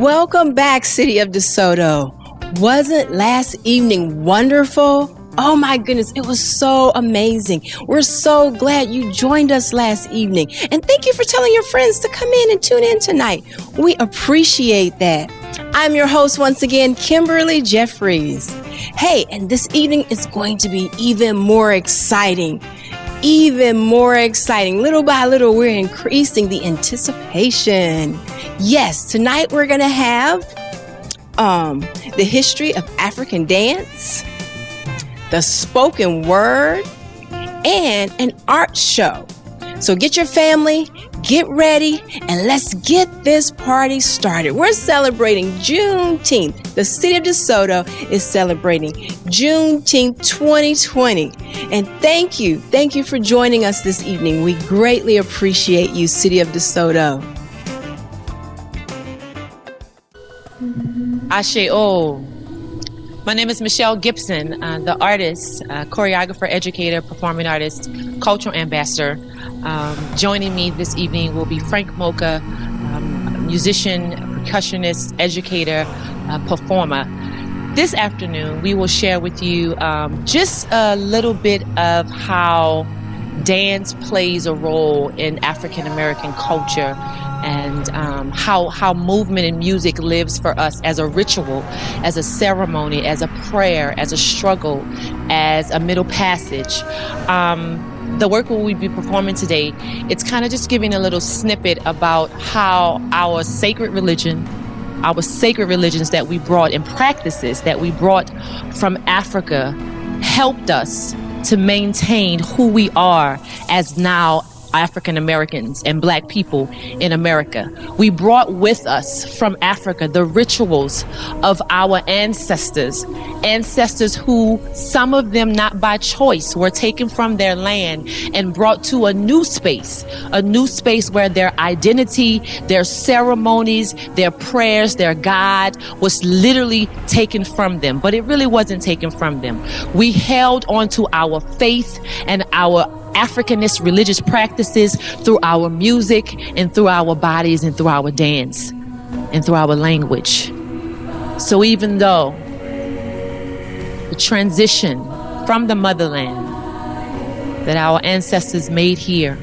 Welcome back, City of DeSoto. Wasn't last evening wonderful? Oh my goodness, it was so amazing. We're so glad you joined us last evening. And thank you for telling your friends to come in and tune in tonight. We appreciate that. I'm your host once again, Kimberly Jeffries. Hey, and this evening is going to be even more exciting. Little by little, we're increasing the anticipation. Yes, tonight we're going to have the history of African dance, the spoken word, and an art show. So get your family, get ready, and let's get this party started. We're celebrating Juneteenth. The City of DeSoto is celebrating Juneteenth 2020. And thank you for joining us this evening. We greatly appreciate you, City of DeSoto. Ashe-o. My name is Michelle Gipson, the artist, choreographer, educator, performing artist, cultural ambassador. Joining me this evening will be Frank Mocha, musician, percussionist, educator, performer. This afternoon, we will share with you just a little bit of how dance plays a role in African American culture, and how movement and music lives for us as a ritual, as a ceremony, as a prayer, as a struggle, as a middle passage. The work we'll be performing today, it's kind of just giving a little snippet about how our sacred religions that we brought and practices that we brought from Africa helped us to maintain who we are as now African Americans and Black people in America. We brought with us from Africa the rituals of our ancestors who, some of them not by choice, were taken from their land and brought to a new space where their identity, their ceremonies, their prayers, their God was literally taken from them. But it really wasn't taken from them. We held onto our faith and our Africanist religious practices through our music and through our bodies and through our dance and through our language. So even though the transition from the motherland that our ancestors made here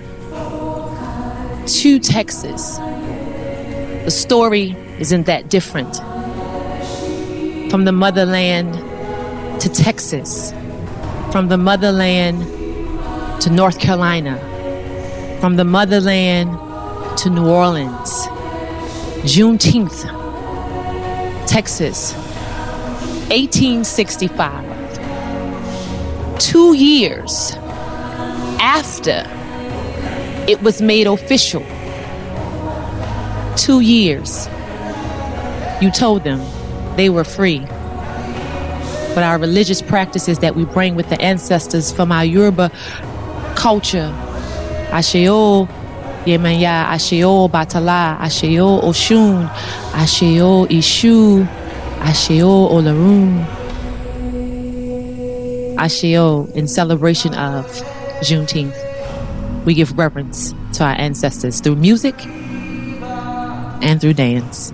to Texas, the story isn't that different. From the motherland to Texas, from the motherland to North Carolina, from the motherland to New Orleans. Juneteenth, Texas, 1865. 2 years after it was made official. 2 years. You told them they were free. But our religious practices that we bring with the ancestors from our Yoruba culture, Ashe-o, Yemanya, Ashe-o, Batala, Ashe-o, Oshun, Ashe-o, Ishu, Ashe-o, Olarun, Ashe-o, in celebration of Juneteenth. We give reverence to our ancestors through music and through dance.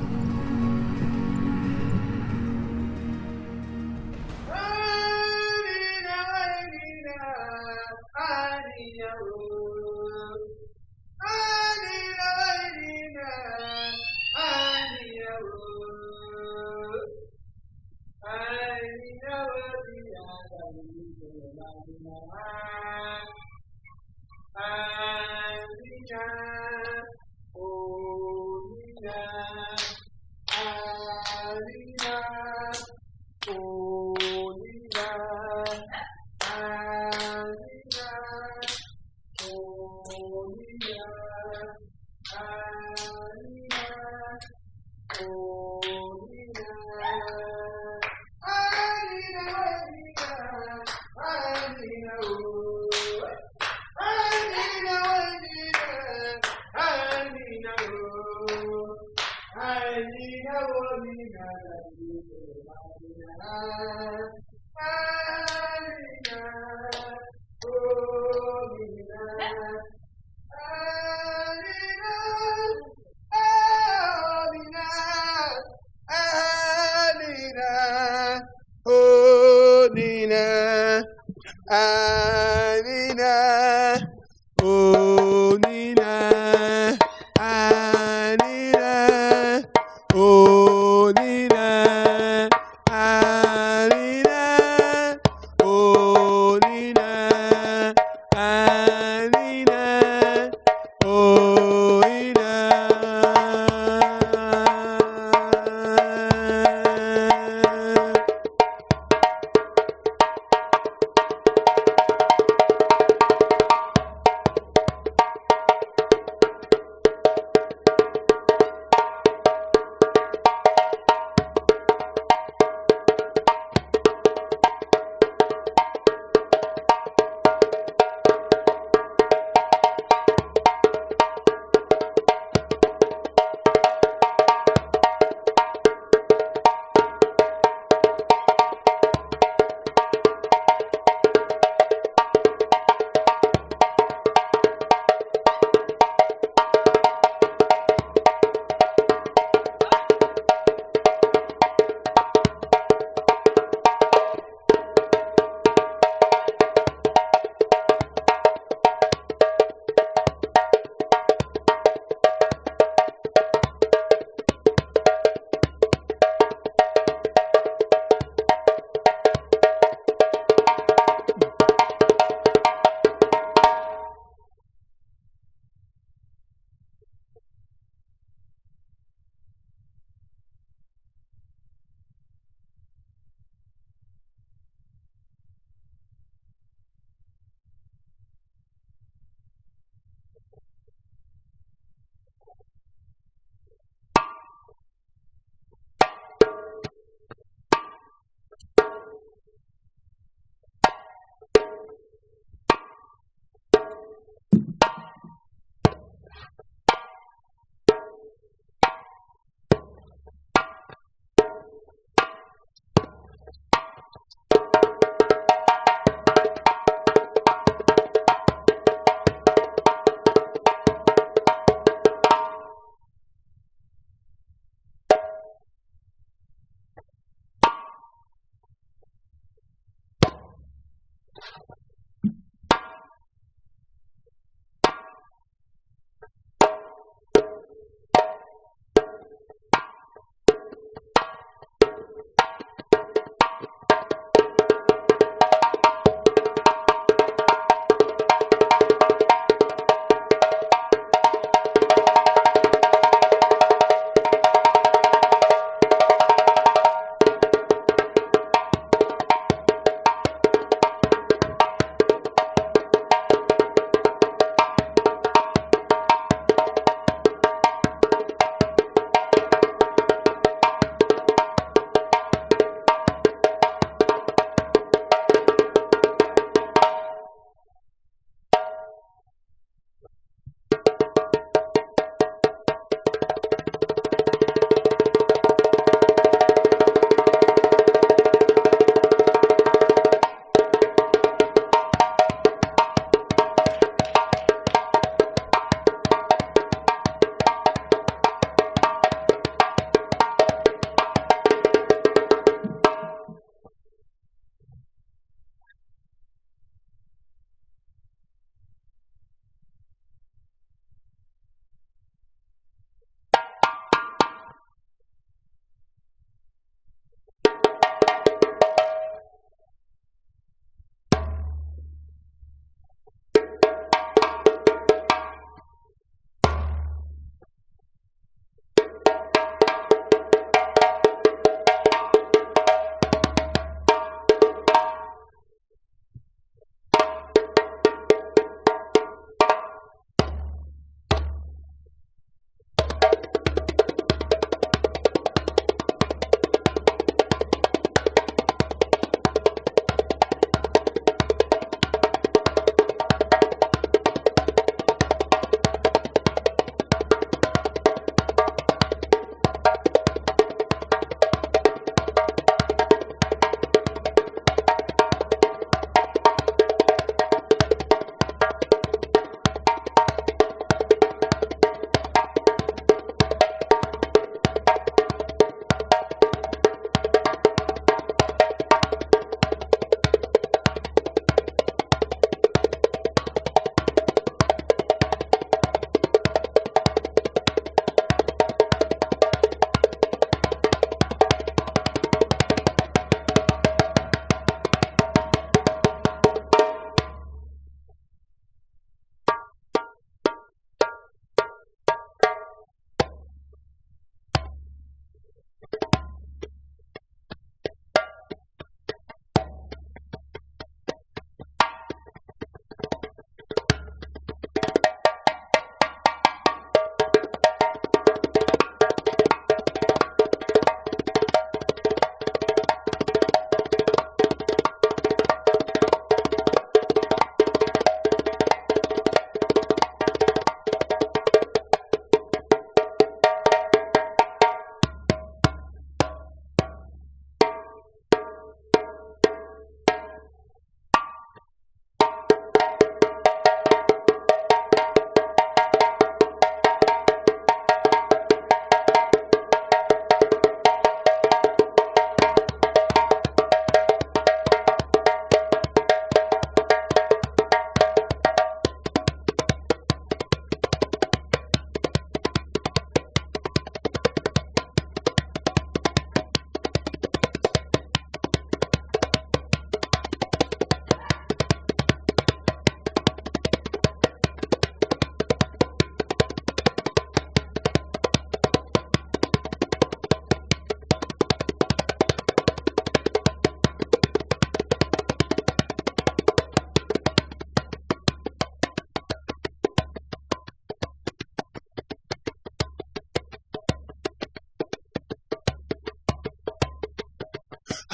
Anina, oh Nina, Anina, oh Nina, Anina, oh Nina, Anina, oh Nina, Anina, oh Nina.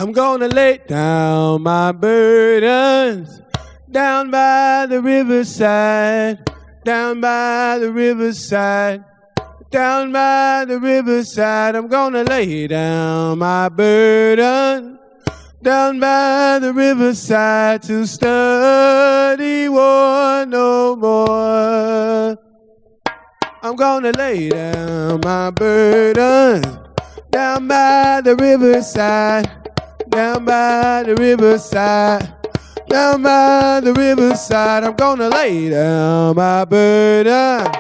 I'm gonna lay down my burdens down by the riverside, down by the riverside, down by the riverside. I'm gonna lay down my burden down by the riverside to study war no more. I'm gonna lay down my burden down by the riverside, down by the riverside, down by the riverside. I'm gonna lay down my burden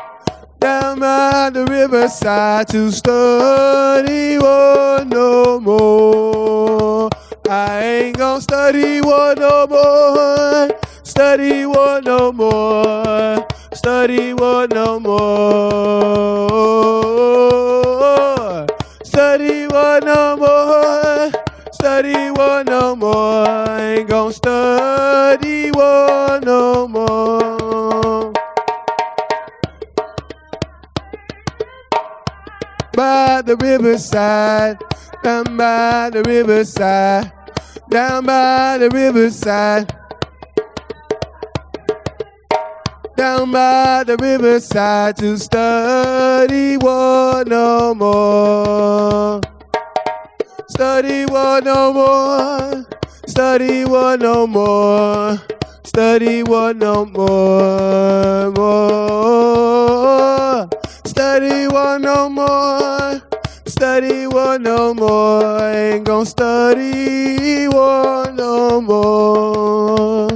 down by the riverside to study war no more. I ain't gonna study war no more, study war no more, study war no more, study war no more, study war no more. I ain't gonna study war no more. By the riverside, down by the riverside, down by the riverside, down by the riverside to study war no more. Study war no more, study war no more, study war no more, more. Study war no more, study war no more. I ain't gonna study war no more.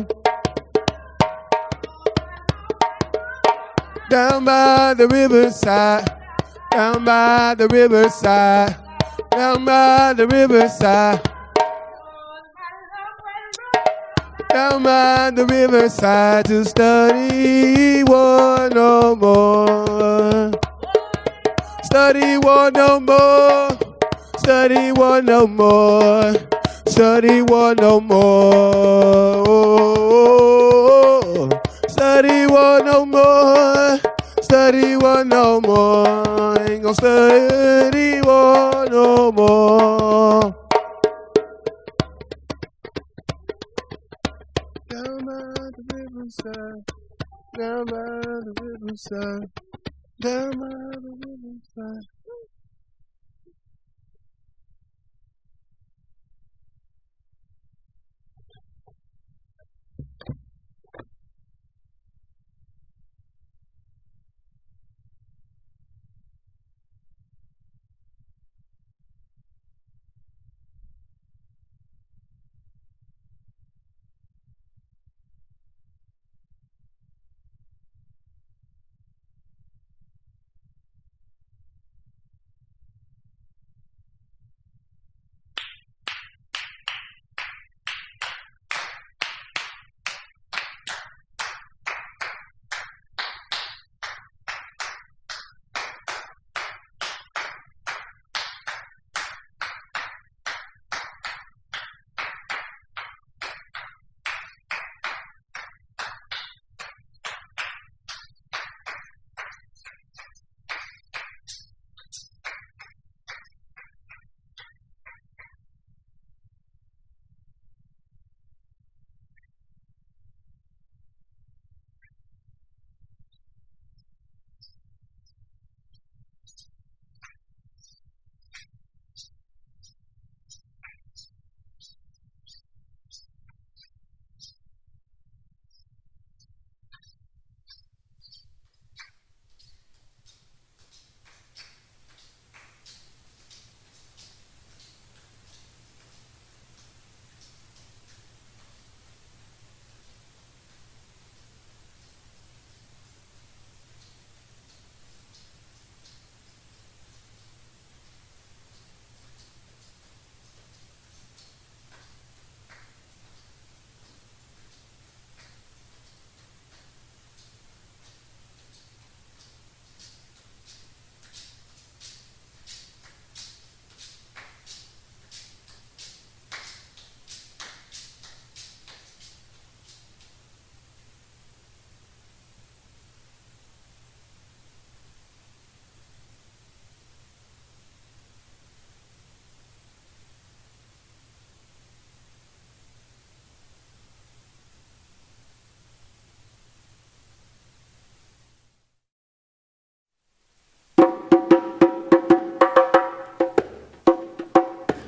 Down by the riverside, down by the riverside, down by the riverside, down by the riverside to study war no more. Study war no more, study war no more, study war no more, study war no more, study war no more. Ain't gonna study war no more. Down by the riverside, down by the riverside, down by the riverside.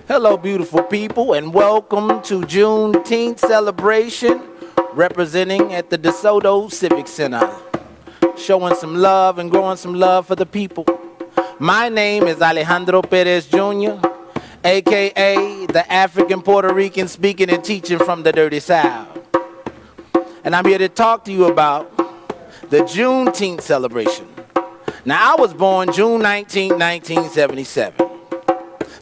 Hello, beautiful people, and welcome to Juneteenth celebration, representing at the DeSoto Civic Center, showing some love and growing some love for the people. My name is Alejandro Perez Jr., a.k.a. the African Puerto Rican speaking and teaching from the Dirty South. And I'm here to talk to you about the Juneteenth celebration. Now, I was born June 19, 1977.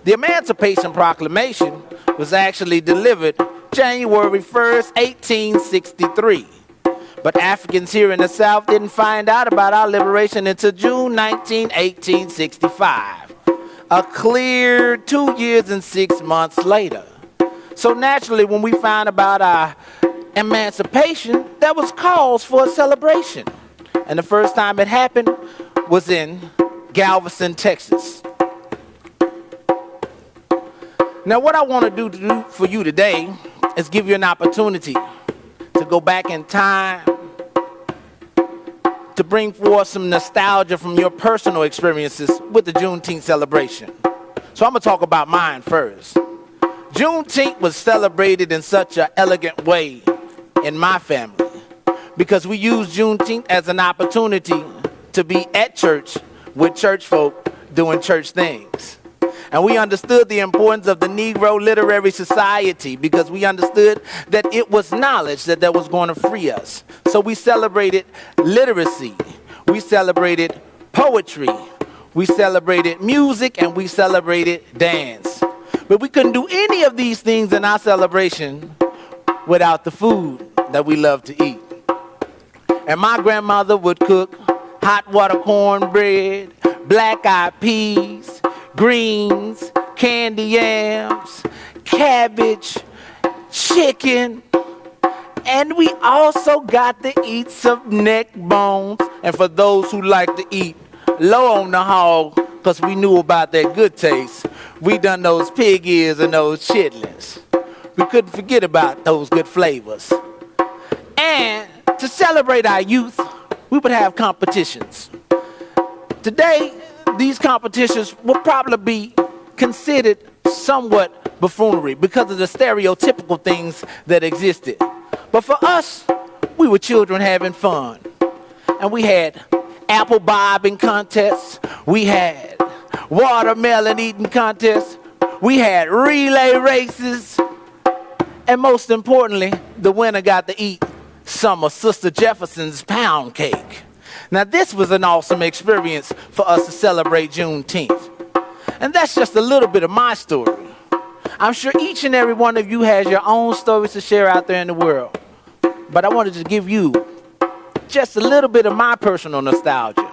The Emancipation Proclamation was actually delivered January 1st, 1863. But Africans here in the South didn't find out about our liberation until June 19, 1865. A clear 2 years and 6 months later. So naturally, when we found about our emancipation, there was cause for a celebration. And the first time it happened was in Galveston, Texas. Now, what I want to do for you today is give you an opportunity to go back in time to bring forth some nostalgia from your personal experiences with the Juneteenth celebration. So I'm going to talk about mine first. Juneteenth was celebrated in such an elegant way in my family because we used Juneteenth as an opportunity to be at church with church folk doing church things. And we understood the importance of the Negro Literary Society because we understood that it was knowledge that was going to free us. So we celebrated literacy, we celebrated poetry, we celebrated music, and we celebrated dance. But we couldn't do any of these things in our celebration without the food that we love to eat. And my grandmother would cook hot water cornbread, black-eyed peas, greens, candy yams, cabbage, chicken, and we also got to eat some neck bones. And for those who like to eat low on the hog, because we knew about that good taste, we done those pig ears and those chitlins. We couldn't forget about those good flavors. And to celebrate our youth, we would have competitions. Today, these competitions will probably be considered somewhat buffoonery because of the stereotypical things that existed. But for us, we were children having fun. And we had apple bobbing contests. We had watermelon eating contests. We had relay races. And most importantly, the winner got to eat some of Sister Jefferson's pound cake. Now, this was an awesome experience for us to celebrate Juneteenth. And that's just a little bit of my story. I'm sure each and every one of you has your own stories to share out there in the world. But I wanted to give you just a little bit of my personal nostalgia.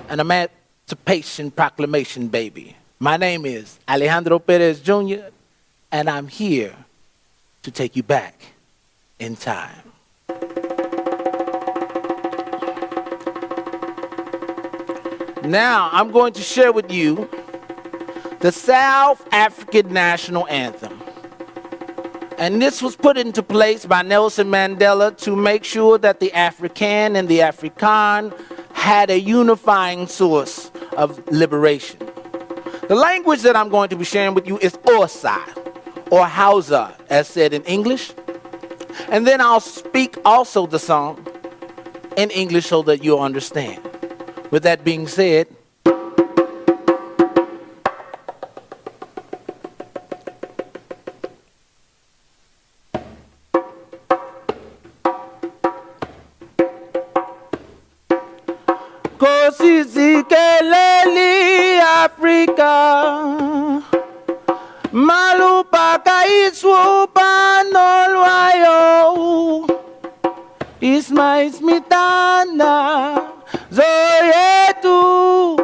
An Emancipation Proclamation baby. My name is Alejandro Perez Jr., and I'm here to take you back in time. Now, I'm going to share with you the South African National Anthem. And this was put into place by Nelson Mandela to make sure that the African and the Afrikaan had a unifying source of liberation. The language that I'm going to be sharing with you is Xhosa, or Hausa, as said in English. And then I'll speak also the song in English so that you'll understand. With that being said, Kosizikeleli Africa, malupa kaiswupa nolwayo, isma ismitana. Zoyetu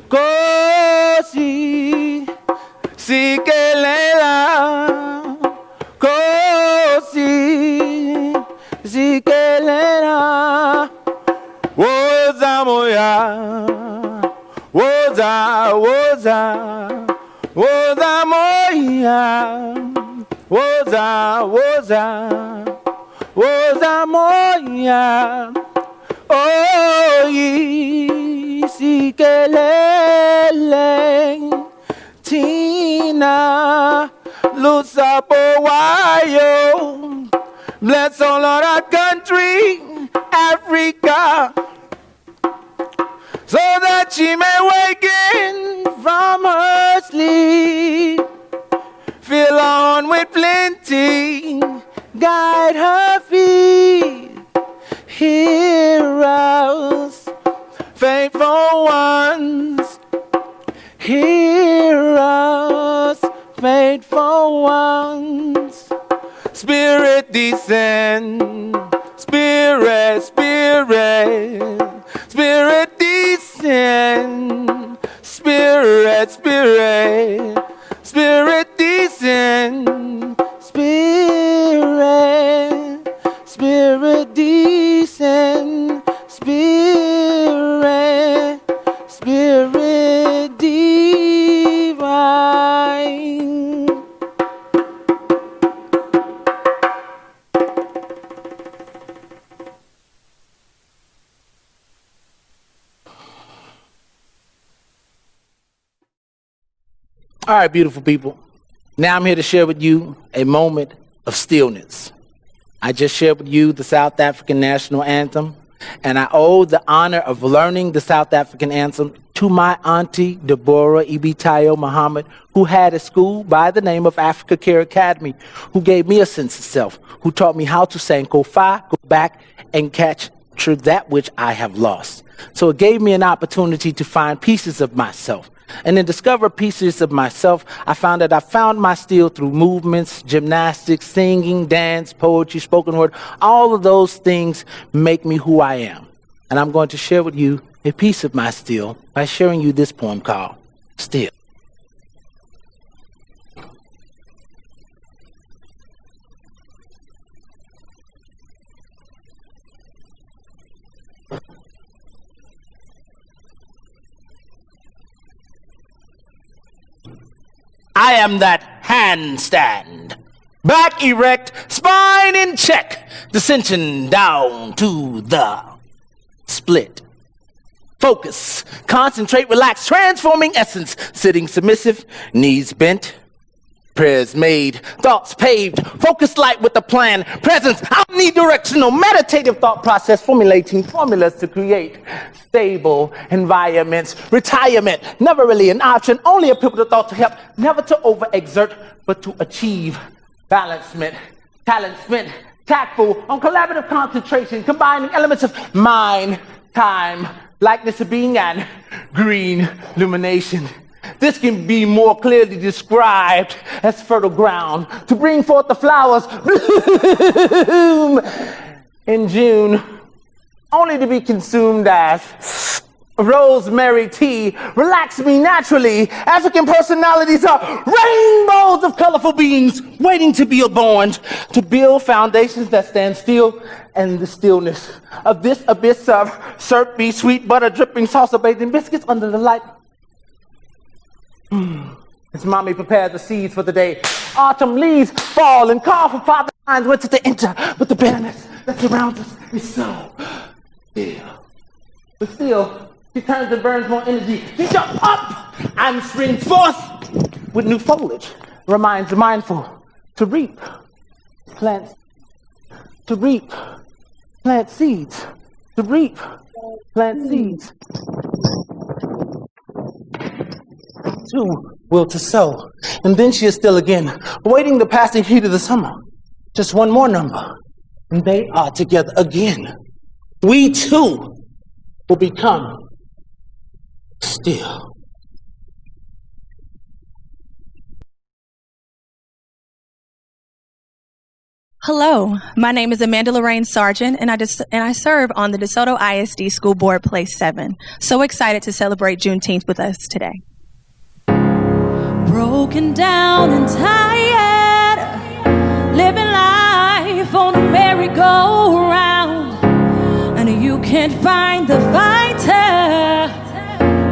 kosi sikelela kosi sikelela woza moya woza moya woza moya. Oh, sikelele, Ghana, Lusabowayo. Bless, oh Lord, our country, Africa, so that she may waken from her sleep. Fill on with plenty, guide her feet. Hear us, faithful ones. Hear us, faithful ones. Spirit descend, Spirit, Spirit, Spirit descend, Spirit, Spirit, Spirit descend, Spirit, Spirit descend, Spirit, Spirit divine. All right, beautiful people. Now I'm here to share with you a moment of stillness. I just shared with you the South African national anthem, and I owe the honor of learning the South African anthem to my auntie, Deborah Ibitayo Muhammad, who had a school by the name of Africa Care Academy, who gave me a sense of self, who taught me how to sing go far, go back, and capture that which I have lost. So it gave me an opportunity to find pieces of myself. And in discover pieces of myself, I found that I found my steel through movements, gymnastics, singing, dance, poetry, spoken word. All of those things make me who I am. And I'm going to share with you a piece of my steel by sharing you this poem called Still. I am that handstand, back erect, spine in check, descension down to the split. Focus, concentrate, relax, transforming essence, sitting submissive, knees bent, prayers made, thoughts paved, focus light with a plan, presence, omnidirectional, meditative thought process, formulating formulas to create stable environments. Retirement, never really an option, only a pivotal thought to help, never to overexert, but to achieve balancement, talent spent, tactful on collaborative concentration, combining elements of mind, time, likeness of being, and green illumination. This can be more clearly described as fertile ground to bring forth the flowers bloom in June, only to be consumed as rosemary tea. Relax me naturally. African personalities are rainbows of colorful beings waiting to be born, to build foundations that stand still, and the stillness of this abyss of syrup, sweet butter, dripping salsa, bathing biscuits under the light. As mommy prepared the seeds for the day, autumn leaves fall and call for father lines went to enter, but the bitterness that surrounds us is so still. But still, she turns and burns more energy. She jumps up and springs forth with new foliage. Reminds the mindful to reap, plant, to reap, plant seeds, to reap, plant seeds. Too will to sow. And then she is still again, awaiting the passing heat of the summer. Just one more number, and they are together again. We too will become still. Hello, my name is Amanda Sargent, and I serve on the DeSoto ISD School Board Place 7. So excited to celebrate Juneteenth with us today. Broken down and tired, living life on a merry-go-round, and you can't find the fighter,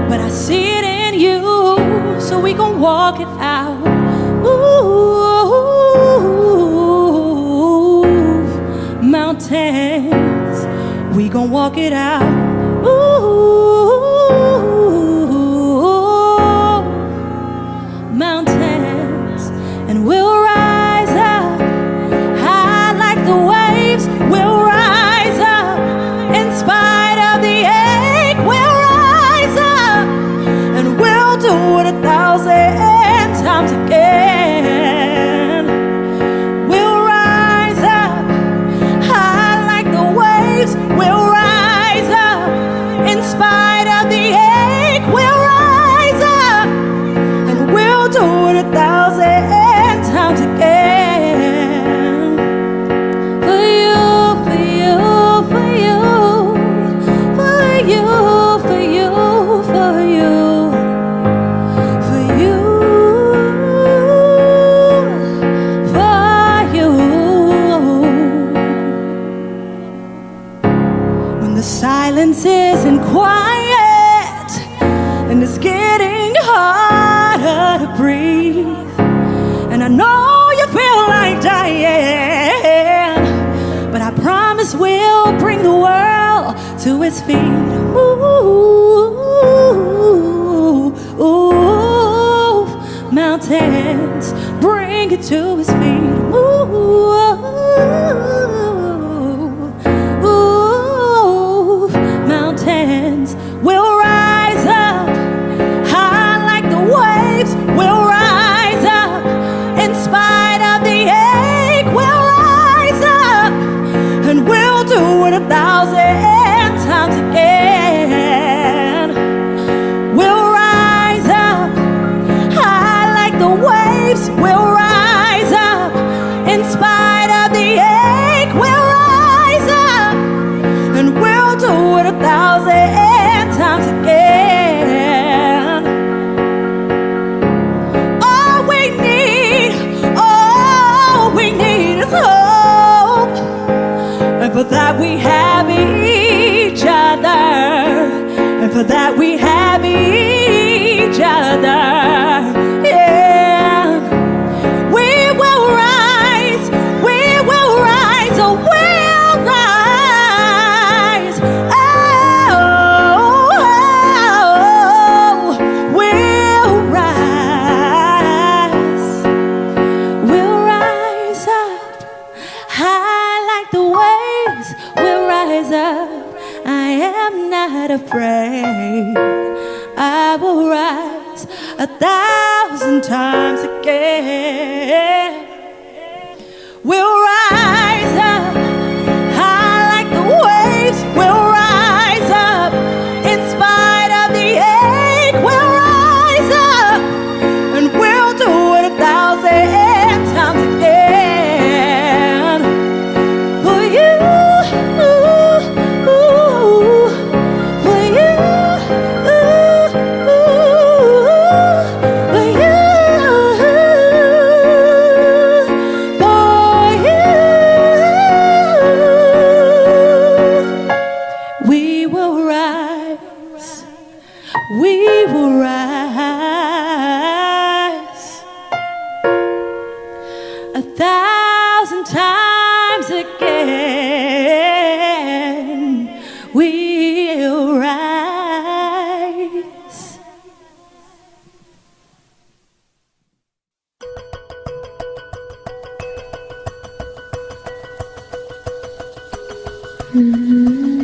but I see it in you, so we gon' walk it out. Ooh, mountains, we gon' walk it out. Ooh, mountains. and we'll rise up high like the waves. We'll rise up in spite of the ache. We'll rise up and we'll do it 1,000 times again. We'll rise up high like the waves. We'll rise up in spite of the ache. We'll rise up and we'll do it 1,000 times again. For you, for you, for you, for you, for you, for you, for you, for you. When the silence isn't quiet and it's getting harder to breathe, and I know you feel like dying, but I promise we'll bring the world to its feet. Ooh, ooh, mountains, bring it to its feet. Ooh, mountains will rise up high like the waves. We'll rise up in spite of the ache. We'll rise up and we'll do it 1,000 times again. We'll rise up high like the waves. We'll rise up in spite of the ache. We'll rise up and we'll do it 1,000 times again. All we need is hope, and for that we have each other, and for that we have each other. Yeah, we will rise, oh, we'll rise, oh, we'll rise up high like the waves. We'll rise up, I am not afraid. I will rise 1,000 times again. We'll rise up high like the waves. We'll rise up in spite of the ache. We'll rise up and we'll do it 1,000 times again. For you, for you, for you, we will rise, we will rise 1,000 times again. We'll rise. Mm-hmm.